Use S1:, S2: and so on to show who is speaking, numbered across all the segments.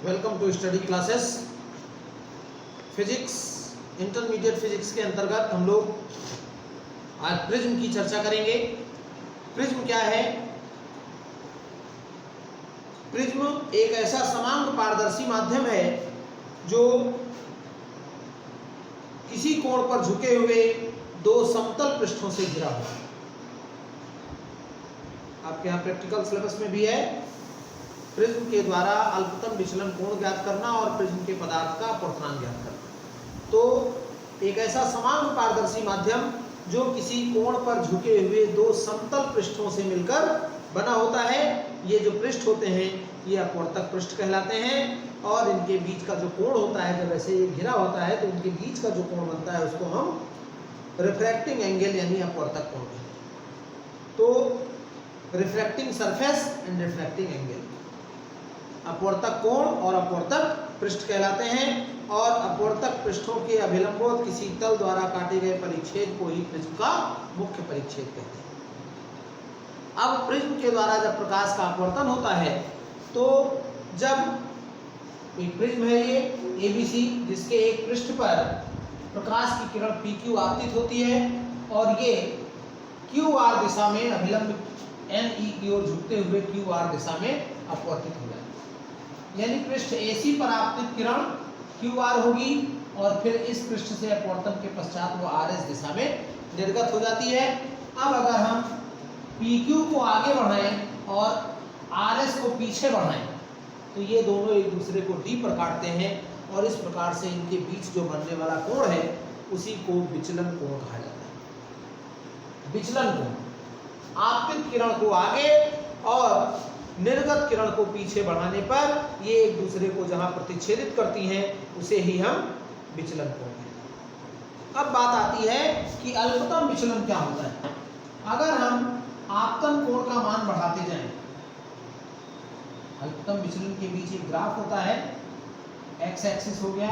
S1: Welcome to study classes physics. Intermediate physics के अंतर्गत हम लोग आज प्रिज्म की चर्चा करेंगे। प्रिज्म क्या है? प्रिज्म एक ऐसा समांग पारदर्शी माध्यम है जो किसी कोण पर झुके हुए दो समतल पृष्ठों से घिरा हुआ है। आपके यहाँ प्रैक्टिकल सिलेबस में भी है। प्रिज्म के द्वारा अल्पतम विचलन कोण ज्ञात करना और प्रिज्म के पदार्थ का अपवर्तनांक ज्ञात करना। तो एक ऐसा समान पारदर्शी माध्यम जो किसी कोण पर झुके हुए दो समतल पृष्ठों से मिलकर बना होता है। ये जो पृष्ठ होते हैं ये अपवर्तक पृष्ठ कहलाते हैं और इनके बीच का जो कोण होता है, जब ऐसे ये घिरा होता है तो इनके बीच का जो कोण बनता है उसको हम रिफ्रैक्टिंग एंगल यानी अपवर्तक कोण कहते हैं। तो refracting surface and refracting angle अपवर्तक कोण और अपवर्तक पृष्ठ कहलाते हैं और अपवर्तक पृष्ठों के अभिलंबोत किसी तल द्वारा काटे गए परिच्छेद को ही प्रिज्म का मुख्य परिच्छेद कहते हैं। अब प्रिज्म के द्वारा जब प्रकाश का अपवर्तन होता है तो जब एक प्रिज्म है ये ABC जिसके एक पृष्ठ पर प्रकाश की किरण PQ आपतित होती है और ये QR दिशा में अभिलंब NE की ओर झुकते हुए QR दिशा में अपवर्तित हो जाए, यानी पृष्ठ AC पर आपतित किरण QR होगी और फिर इस पृष्ठ से अपवर्तन के पश्चात वो RS दिशा में निर्गत हो जाती है। अब अगर हम PQ को आगे बढ़ाएं और RS को पीछे बढ़ाएं तो ये दोनों एक दूसरे को D पर काटते हैं और इस प्रकार से इनके बीच जो बनने वाला कोण है उसी को विचलन कोण कहा जाता है। विचलन कोण आपतित किरण को आगे और निर्गत किरण को पीछे बढ़ाने पर ये एक दूसरे को जहां प्रतिच्छेदित करती हैं उसे ही हम विचलन कोण कहते हैं। अब बात आती है कि अल्पतम विचलन क्या होता है। अगर हम आपतन कोण का मान बढ़ाते जाएं, अल्पतम विचलन के बीच एक ग्राफ होता है, एक्स एक्सिस हो गया,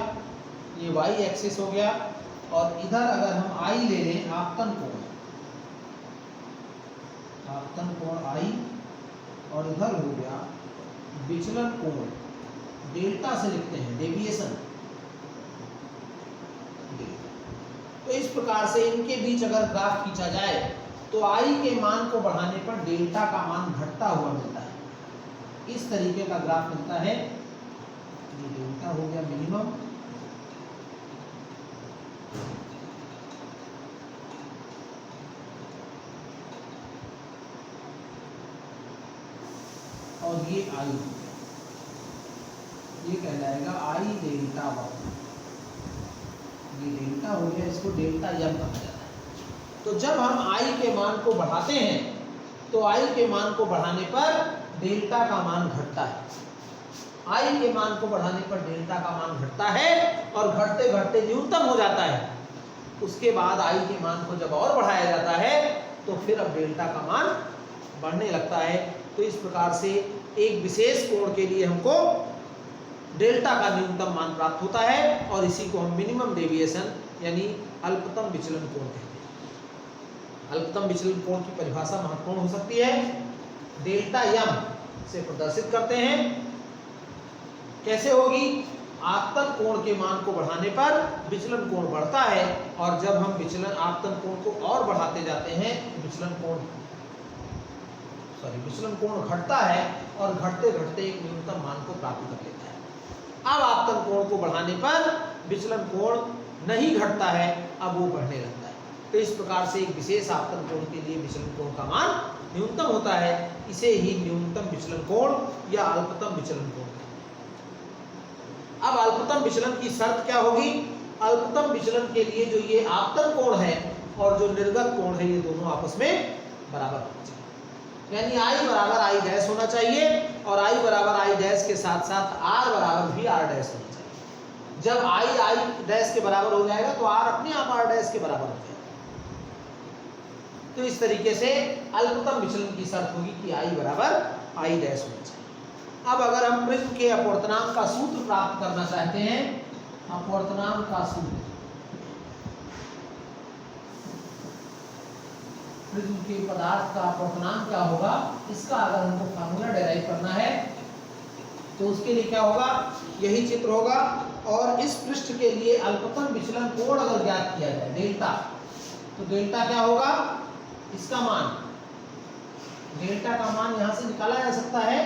S1: ये वाई एक्सिस हो गया और इधर अगर हम आई ले लें आपतन कोण आई और इधर हो गया विचलन कोण, डेल्टा से लिखते हैं डेविएशन। तो इस प्रकार से इनके बीच अगर ग्राफ खींचा जाए तो आई के मान को बढ़ाने पर डेल्टा का मान घटता हुआ मिलता है। इस तरीके का ग्राफ मिलता है। ये डेल्टा हो गया मिनिमम और ये आई, ये कहलाएगा आई डेल्टा वन। ये डेल्टा हो गया, इसको डेल्टा एम कहा जाता है। तो जब हम आई के मान को बढ़ाते हैं तो आई के मान को बढ़ाने पर डेल्टा का मान घटता है। आई के मान को बढ़ाने पर डेल्टा का मान घटता है और घटते घटते न्यूनतम हो जाता है। उसके बाद आई के मान को जब और बढ़ाया जाता है तो फिर अब डेल्टा का मान बढ़ने लगता है। तो इस प्रकार से एक विशेष कोण के लिए हमको डेल्टा का न्यूनतम मान प्राप्त होता है और इसी को हम मिनिमम डेविएशन यानी अल्पतम विचलन कोण कहते हैं। अल्पतम विचलन कोण की परिभाषा महत्वपूर्ण हो सकती है। डेल्टा एम से प्रदर्शित करते हैं। कैसे होगी? आपतन कोण के मान को बढ़ाने पर विचलन कोण बढ़ता है और जब हम विचलन आपतन कोण को और बढ़ाते जाते हैं विचलन कोण घटता है और घटते घटते एक न्यूनतम मान को प्राप्त कर लेता है। अब आपतन कोण को बढ़ाने पर विचलन कोण नहीं घटता है, अब वो बढ़ने लगता है। तो इस प्रकार से एक विशेष आपतन कोण के लिए विचलन कोण का मान न्यूनतम होता है। इसे ही न्यूनतम विचलन कोण या अल्पतम विचलन कोण। अब अल्पतम विचलन की शर्त क्या होगी? अल्पतम विचलन के लिए जो ये आपतन कोण है और जो निर्गत कोण है ये दोनों आपस में बराबर होना चाहिए, यानी आई बराबर आई डैश होना चाहिए और आई बराबर आई डैश के साथ साथ आर बराबर भी आर डैश होना चाहिए। जब आई आई डैश के बराबर हो जाएगा तो आर अपने आप आर डैश के बराबर हो जाएगा। तो इस तरीके से अल्पतम विचलन की शर्त होगी कि आई बराबर आई डैश होना चाहिए। अब अगर हम प्रिज्म के अपवर्तनांक का सूत्र प्राप्त करना चाहते हैं, अपवर्तनांक का सूत्र, प्रिज्म के पदार्थ का अपवर्तनांक क्या होगा, इसका अगर हमको फार्मूला डेराइव करना है तो उसके लिए क्या होगा, यही चित्र होगा। और इस पृष्ठ के लिए अल्पतम विचलन कोण अगर ज्ञात किया जाए डेल्टा, तो डेल्टा क्या होगा, इसका मान, डेल्टा का मान यहां से निकाला जा सकता है।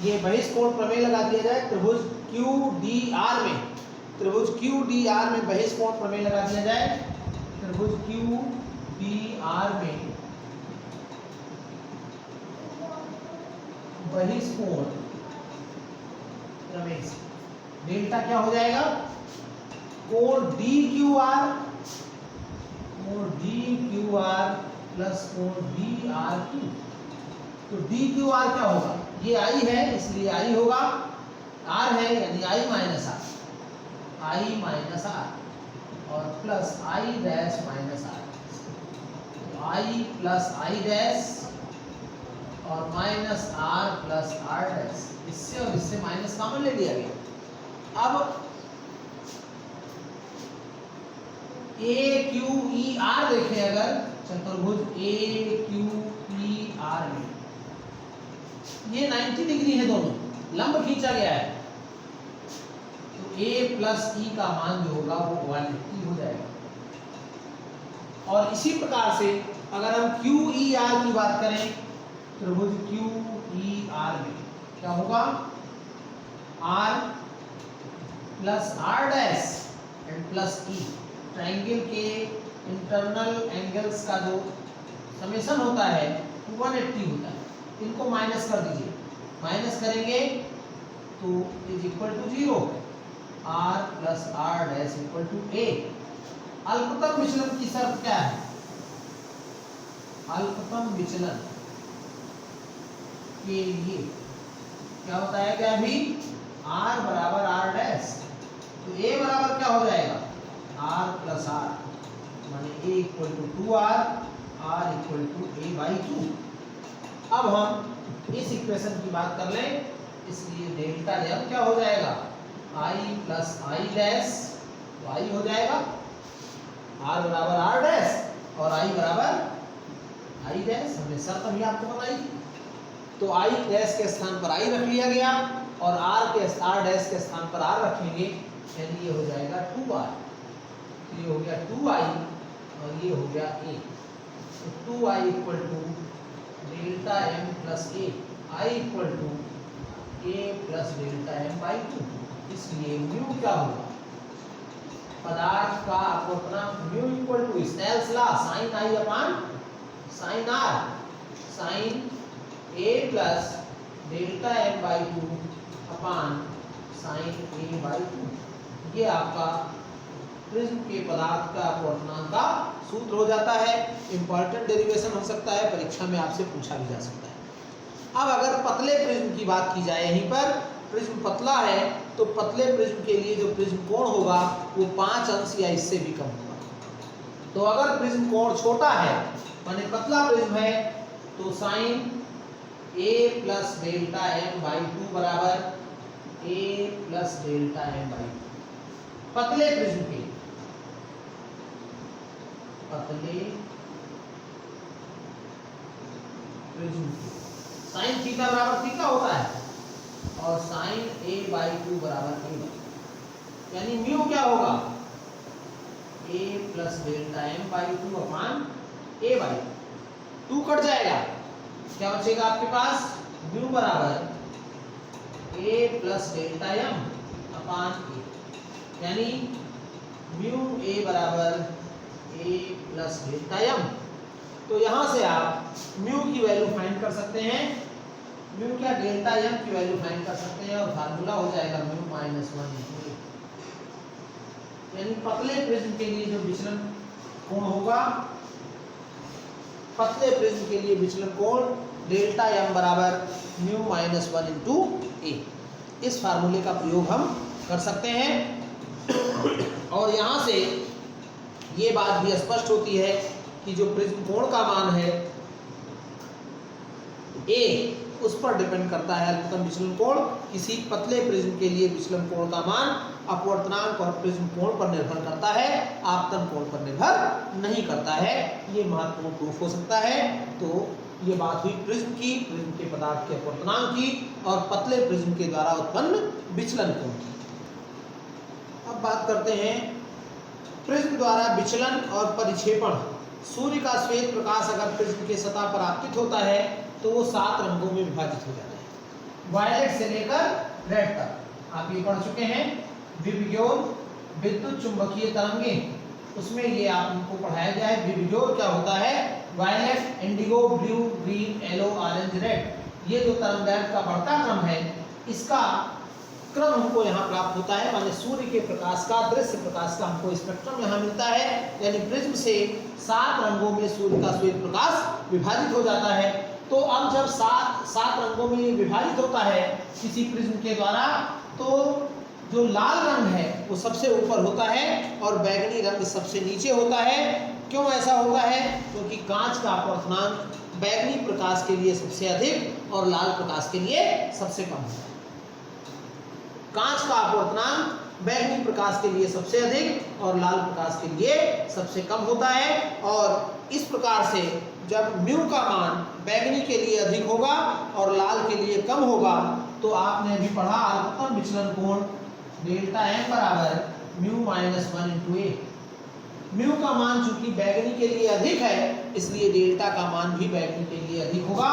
S1: ये बहिष्कोण प्रमेय लगा दिया जाए त्रिभुज QDR में, त्रिभुज QDR में बहिष्कोण प्रमेय लगा दिया जाए। त्रिभुज QDR में बहिष्कोण प्रमेय से डेल्टा क्या हो जाएगा, कोण DQR, कोण DQR प्लस कोण DRQ। तो DQR क्या होगा, ये I है इसलिए I होगा, R है यानी I minus R, I minus R और plus I dash minus R, I plus I dash और minus R plus R dash, इससे और इससे माइनस कॉमन ले लिया गया। अब AQER देखें अगर चतुर्भुज AQER में ये 90 डिग्री है, दोनों लंब खींचा गया है, तो A प्लस E का मान जो होगा वो 180 हो जाएगा। और इसी प्रकार से अगर हम QER की बात करें, त्रिभुज QER में क्या होगा, R plus R dash and plus E, triangle के इंटरनल एंगल्स का जो समेशन होता है 180 होता है। इनको माइनस कर दीजिए, माइनस करेंगे तो is equal to 0, R plus R dash equal to A। अल्पतम विचलन की शर्त क्या है, अल्पतम विचलन के लिए क्या बताया गया अभी, R बराबर R डैश, तो A बराबर क्या हो जाएगा, R प्लस R, माने A equal to 2R, R equal to A by 2। अब हम इस इक्वेशन की बात कर लें, इसलिए डेल्टा M क्या हो जाएगा, I प्लस I डैश, तो I हो जाएगा R बराबर R डैश और I बराबर I डैश, हमने शर्त अभी आपको बताई। तो I डैश के स्थान पर I रख लिया गया और R डैश के स्थान पर R रखेंगे, यानी ये हो जाएगा 2R, ये हो गया 2I और ये हो गया A। तो 2I equal to delta M plus A, I equal to A plus delta M by 2। इसलिए म्यू क्या होगा, पदार्थ का अपवर्तनांक mu equal to Snell's law sine I upon sine R, sine A plus delta M by 2 upon sine A by 2। ये आपका prism के पदार्थ का अपवर्तनांक का सूत्र हो जाता है। इंपॉर्टेंट डेरिवेशन हो सकता है, परीक्षा में आपसे पूछा भी जा सकता है। अब अगर पतले प्रिज्म की बात की जाए, यहीं पर प्रिज्म पतला है तो पतले प्रिज्म के लिए जो प्रिज्म कोण होगा वो 5 अंश या इससे भी कम होगा। तो अगर प्रिज्म कोण छोटा है माने पतला प्रिज्म है, तो sine A plus delta M by 2 बराबर A plus delta M by 2। पतले प्रिज्म के, पतले प्रिज्म साइन थीटा बराबर थीटा होता है और साइन A बाई 2 बराबर A, यानी म्यू क्या होगा, A plus delta M by 2 upon A by 2 cut जाएगा, क्या बचेगा आपके पास, म्यू बराबर A plus delta M upon A, यानी म्यू A बराबर A प्लस डेल्टा M। तो यहां से आप म्यू की वैल्यू फाइंड कर सकते हैं, म्यू क्या, डेल्टा M की वैल्यू फाइंड कर सकते हैं और फार्मूला हो जाएगा म्यू माइनस 1 इंटू A। यानी पतले प्रिज्म के लिए जो विचलन कोण होगा, पतले प्रिज्म के लिए विचलन कोण डेल्टा M बराबर म्यू माइनस 1 इंटू A। इस फार्मूले का प्रयोग हम कर सकते हैं और यहाँ से ये बात भी स्पष्ट होती है कि जो प्रिज्म कोण का मान है A, उस पर डिपेंड करता है अल्पतम विचलन कोण। किसी पतले प्रिज्म के लिए विचलन कोण का मान अपवर्तनांक और प्रिज्म कोण पर निर्भर करता है, आपतन कोण पर निर्भर नहीं करता है। ये महत्वपूर्ण प्रूफ हो सकता है। तो ये बात हुई प्रिज्म की, प्रिज्म के पदार्थ के अपवर्तनांक की और पतले प्रिज्म के द्वारा उत्पन्न विचलन कोण की। अब बात करते हैं प्रिज्म द्वारा विचलन और परिक्षेपण। सूर्य का श्वेत प्रकाश अगर प्रिज्म के सतह पर आपतित होता है तो वो 7 रंगों में विभाजित हो जाता है, वायलेट से लेकर रेड तक। आप ये पढ़ चुके हैं विबग्योर विद्युत चुंबकीय तरंगें, उसमें ये आपको पढ़ाया गया है। विबग्योर क्या होता है? Violet, indigo, blue, green, yellow, orange, red. ये जो तरंगदैर्घ्य का बढ़ता क्रम है, इसका क्रम हमको यहाँ प्राप्त होता है, माने सूर्य के प्रकाश का, दृश्य प्रकाश का हमको स्पेक्ट्रम यहाँ मिलता है। यानी प्रिज्म से 7 रंगों में सूर्य का श्वेत प्रकाश विभाजित हो जाता है। तो अब जब 7 रंगों में विभाजित होता है किसी प्रिज्म के द्वारा, तो जो लाल रंग है वो सबसे ऊपर होता है और बैगनी रंग सबसे नीचे होता है। क्यों ऐसा होता है? क्योंकि कांच का अपवर्तनांक बैगनी प्रकाश के लिए सबसे अधिक और लाल प्रकाश के लिए सबसे कम होता है। कांच का अपवर्तनांक बैगनी प्रकाश के लिए सबसे अधिक और लाल प्रकाश के लिए सबसे कम होता है। और इस प्रकार से जब म्यू का मान बैगनी के लिए अधिक होगा और लाल के लिए कम होगा, तो आपने अभी पढ़ा अल्पतम विचलन कोण डेल्टा एम बराबर म्यू माइनस 1 इंटू ए। म्यू का मान चूंकि बैगनी के लिए अधिक है, इसलिए डेल्टा का मान भी बैगनी के लिए अधिक होगा।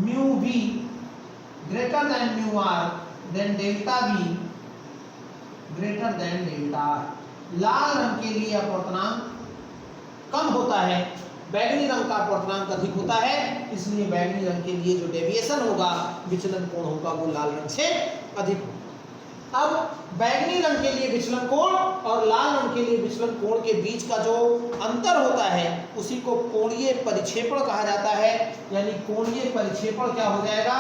S1: Mu B greater than mu R, then delta B greater than delta R. लाल रंग के लिए अपवर्तनांक कम होता है, बैगनी रंग का अपवर्तनांक अधिक होता है, इसलिए बैगनी रंग के लिए जो डेविएशन होगा, विचलन कोण होगा, वो लाल रंग से अधिक होगा। अब बैगनी रंग के लिए विचलन कोण और लाल रंग के लिए विचलन कोण के बीच का जो अंतर होता है, उसी को कोणीय परिक्षेपण कहा जाता है। यानी कोणीय परिक्षेपण क्या हो जाएगा?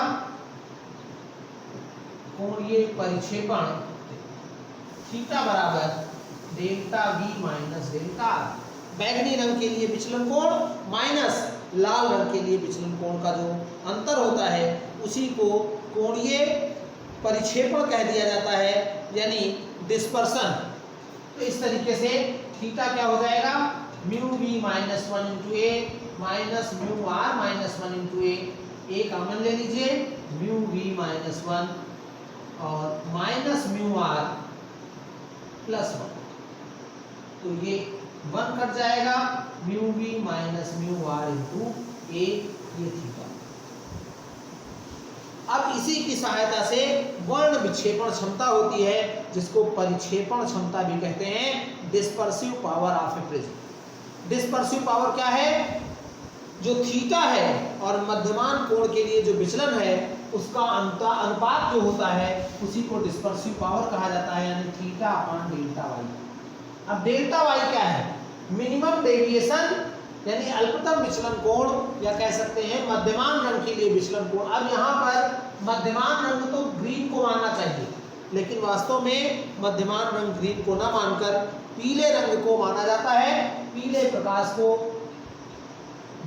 S1: कोणीय परिक्षेपण थीटा बराबर delta we minus delta R. बैगनी रंग के लिए विचलन कोण माइनस लाल रंग के लिए विचलन कोण का जो अंतर होता है, उसी को कोणीय परिक्षेपण कह दिया जाता है, यानी डिस्पर्सन। तो इस तरीके से थीटा क्या हो जाएगा? Mu B minus 1 into A minus mu R minus 1 into A common ले लीजिए, म्यू बी माइनस 1 और माइनस म्यू आर प्लस 1, तो ये 1 कट जाएगा, mu B minus mu R into A, ये थीटा। अब इसी की सहायता से वर्ण विक्षेपण क्षमता होती है, जिसको परिक्षेपण क्षमता भी कहते हैं, dispersive power of A prism. Dispersive power क्या है? जो थीटा है और मध्यमान कोण के लिए जो विचलन है, उसका अनुपात जो होता है, उसी को डिस्पर्सिव पावर कहा जाता है, यानी थीटा अपॉन डेल्टा वाई। अब डेल्टा वाई क्या है? मिनिमम डेविएशन, यानी अल्पतम विचलन कोण, या कह सकते हैं मध्यमान रंग के लिए विचलन कोण। अब यहाँ पर मध्यमान रंग तो ग्रीन को मानना चाहिए, लेकिन वास्तव में मध्यमान रंग ग्रीन को ना मानकर पीले रंग को माना जाता है। पीले प्रकाश को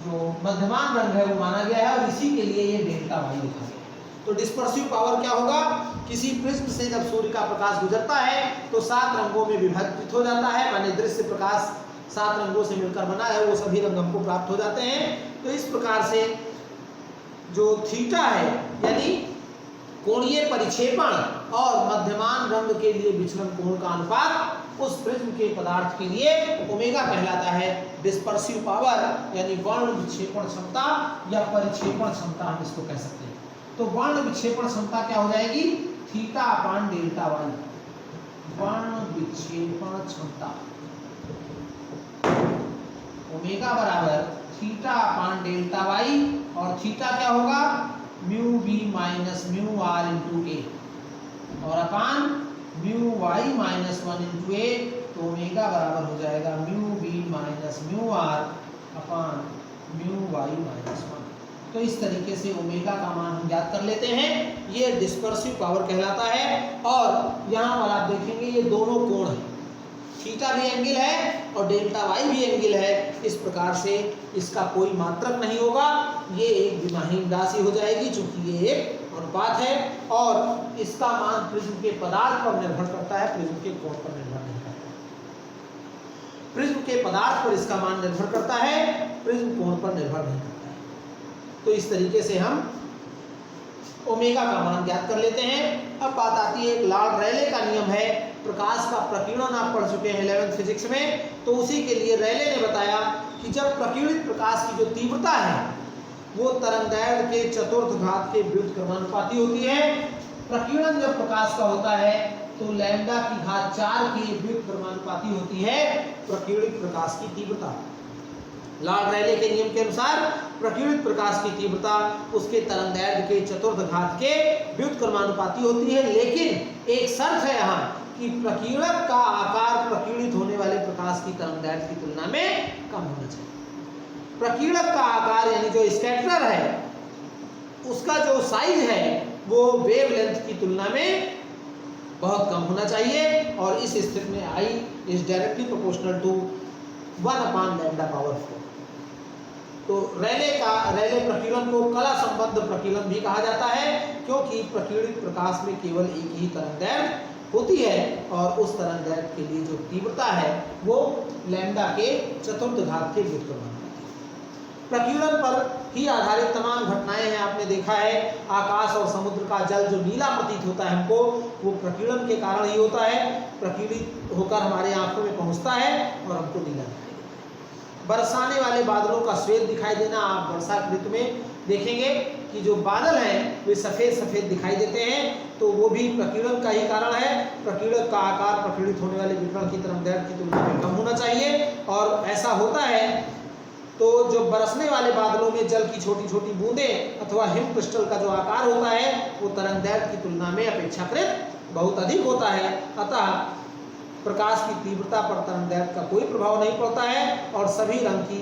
S1: जो मध्यमान रंग है वो माना गया है, और इसी के लिए ये डेल्टा वाई लिखा गया है। तो डिस्पर्सिव पावर क्या होगा? किसी प्रिज्म से जब सूर्य का प्रकाश गुजरता है तो 7 रंगों में विभाजित हो जाता है, माने दृश्य प्रकाश 7 रंगों से मिलकर बना है, वो सभी रंग हमको प्राप्त हो जाते हैं। तो इस प्रकार से जो थीटा है, यानी कोणीय परिक्षेपण और मध्यमान रंग के लिए विचलन कोण का अनुपात, उस प्रिज्म के पदार्थ के लिए ओमेगा कहलाता है। डिस्पर्सिव पावर यानी वर्ण विक्षेपण क्षमता या परिक्षेपण क्षमता हम इसको कह सकते हैं। तो वर्ण विक्षेपण क्षमता क्या हो जाएगी? Theta upon delta Y. वर्ण विक्षेपण क्षमता ओमेगा बराबर थीटा अपॉन डेल्टा वाई, और थीटा क्या होगा? Mu B minus mu R into A, और upon mu Y minus 1 into A, तो ओमेगा बराबर हो जाएगा mu B minus mu R upon mu Y minus 1। तो इस तरीके से ओमेगा का मान हम ज्ञात कर लेते हैं। ये डिस्पर्सिव पावर कहलाता है। और यहाँ पर आप देखेंगे ये दोनों कोण हैं, थीटा भी एंगल है और डेल्टा वाई भी एंगल है। इस प्रकार से इसका कोई मात्रक नहीं होगा, ये एक विमाहीन राशि हो जाएगी, चूंकि ये एक अनुपात है। और इसका मान प्रिज्म के पदार्थ पर निर्भर करता है, प्रिज्म के कोण पर निर्भर नहीं करता। प्रिज्म के पदार्थ पर इसका मान निर्भर करता है, प्रिज्म कोण पर निर्भर नहीं करता है। तो इस तरीके से हम ओमेगा का मान ज्ञात कर लेते हैं। अब बात आती है, एक लॉर्ड रेले का नियम है, प्रकाश का प्रकीर्णन आप पढ़ चुके हैं 11th फिजिक्स में, तो उसी के लिए रेले ने बताया कि जब प्रकीर्णित प्रकाश की जो तीव्रता है वो तरंगदैर्घ्य के चतुर्थ घात के व्युत्क्रमानुपाती होती है। प्रकीर्णन जब प्रकाश का होता है तो लैम्डा की घात 4 के व्युत्क्रमानुपाती होती है प्रकीर्णित प्रकाश की तीव्रता। लॉर्ड रेले के नियम के अनुसार प्रकीर्णित प्रकाश की तीव्रता उसके तरंगदैर्घ्य के चतुर्थ घात के व्युत्क्रमानुपाती होती है, लेकिन एक शर्त है यहाँ कि प्रकीर्णक का आकार प्रकीर्णित होने वाले प्रकाश की तरंगदैर्घ्य की तुलना में कम होना चाहिए। प्रकीर्णक का आकार यानी जो स्कैटरर है उसका जो साइज है वो वेवलेंथ की तुलना में बहुत कम होना चाहिए, और इस स्थिति में I is directly proportional to 1/λ/4। तो रेले प्रकीर्णन को कला संबद्ध प्रकीर्णन भी कहा जाता है, क्योंकि प्रकीर्णित प्रकाश में केवल एक ही तरंगदैर्घ्य होती है और उस तरंगदैर्घ्य के लिए जो तीव्रता है वो लैम्डा के चतुर्थ घात के व्युत्क्रमानुपाती। प्रकीर्णन पर ही आधारित तमाम घटनाएं हैं। आपने देखा है आकाश और समुद्र का जल जो नीला प्रतीत होता है हमको, वो प्रकीर्णन के कारण ही होता है। प्रकीर्णित होकर हमारे आंखों में पहुंचता है और हमको नीला दिखाई देता है। बरसाने वाले बादलों का श्वेत दिखाई देना, आप वर्षा ऋतु में देखेंगे कि जो बादल हैं वे सफ़ेद सफ़ेद दिखाई देते हैं, तो वो भी प्रकीर्णन का ही कारण है। प्रकीर्णक का आकार प्रकीर्णित होने वाले विकिरण की तरंगदैर्घ्य की तुलना में कम होना चाहिए, और ऐसा होता है तो जो बरसने वाले बादलों में जल की छोटी छोटी बूंदें अथवा हिम क्रिस्टल का जो आकार होता है वो तरंगदैर्घ्य की तुलना में अपेक्षाकृत बहुत अधिक होता है। अतः प्रकाश की तीव्रता पर तरंगदैर्घ्य का कोई प्रभाव नहीं पड़ता है और सभी रंग की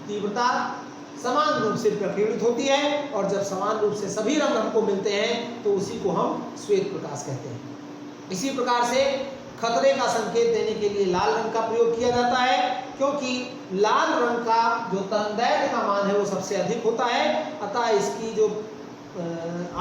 S1: तीव्रता समान रूप से प्रकीर्णित होती है, और जब समान रूप से सभी रंग हमको मिलते हैं तो उसी को हम श्वेत प्रकाश कहते हैं। इसी प्रकार से खतरे का संकेत देने के लिए लाल रंग का प्रयोग किया जाता है, क्योंकि लाल रंग का जो तरंगदैर्घ्य का मान है वो सबसे अधिक होता है। अतः इसकी जो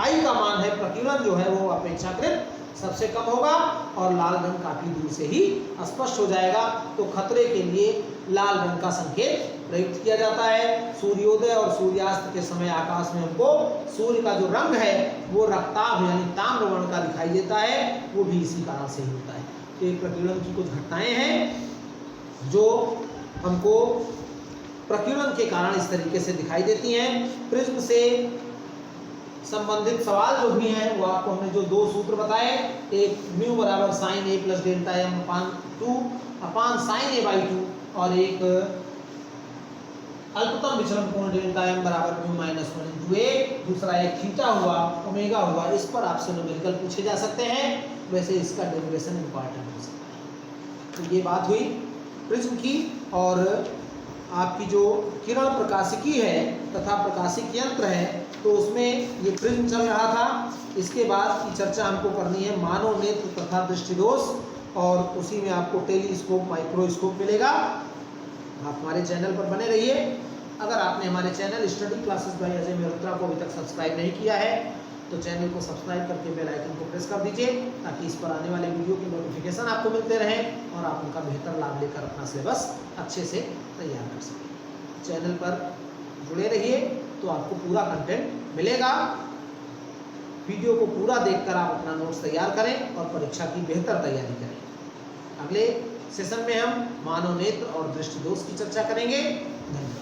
S1: I का मान है, प्रकीर्णन जो है वो अपेक्षाकृत सबसे कम होगा और लाल रंग काफी दूर से ही स्पष्ट हो जाएगा। तो खतरे के लिए लाल रंग का संकेत प्रयुक्त किया जाता है। सूर्योदय और सूर्यास्त के समय आकाश में हमको सूर्य का जो रंग है वो रक्ताभ यानी ताम्र वर्ण का दिखाई देता है, वो भी इसी कारण से ही होता है। तो ये प्रकीर्णन की कुछ घटनाएं हैं जो हमको प्रकीर्णन के कारण इस तरीके से दिखाई देती हैं। प्रिज्म से संबंधित सवाल जो भी हैं वो आपको हमने जो दो सूत्र बताए, एक म्यू बराबर sine A plus delta M upon 2 upon sine A by 2, और एक अल्पतम विचलन कोण डेल्टा एम बराबर म्यू माइनस 1 इंटू ए, दूसरा एक थीटा हुआ, ओमेगा हुआ। इस पर आपसे न्यूमेरिकल पूछे जा सकते हैं, वैसे इसका डेरिवेशन इंपॉर्टेंट हो सकता है। तो ये बात हुई प्रिज्म की, और आपकी जो किरण प्रकाशिकी है तथा प्रकाशिक यंत्र है तो उसमें ये प्रिज्म चल रहा था। इसके बाद की चर्चा हमको करनी है मानव नेत्र तथा दृष्टिदोष, और उसी में आपको टेलीस्कोप माइक्रोस्कोप मिलेगा। आप हमारे चैनल पर बने रहिए। अगर आपने हमारे channel study classes bye Ajay Mehrotra को अभी तक सब्सक्राइब नहीं किया है तो चैनल को सब्सक्राइब करके बेल आइकन को प्रेस कर दीजिए, ताकि इस पर आने वाले वीडियो की नोटिफिकेशन आपको मिलते रहें और आप उनका बेहतर लाभ लेकर अपना सिलेबस अच्छे से तैयार कर सकें। चैनल पर जुड़े रहिए तो आपको पूरा कंटेंट मिलेगा। वीडियो को पूरा देखकर आप अपना नोट्स तैयार करें और परीक्षा की बेहतर तैयारी करें। अगले सेशन में हम मानव नेत्र और दृष्टिदोष की चर्चा करेंगे। धन्यवाद।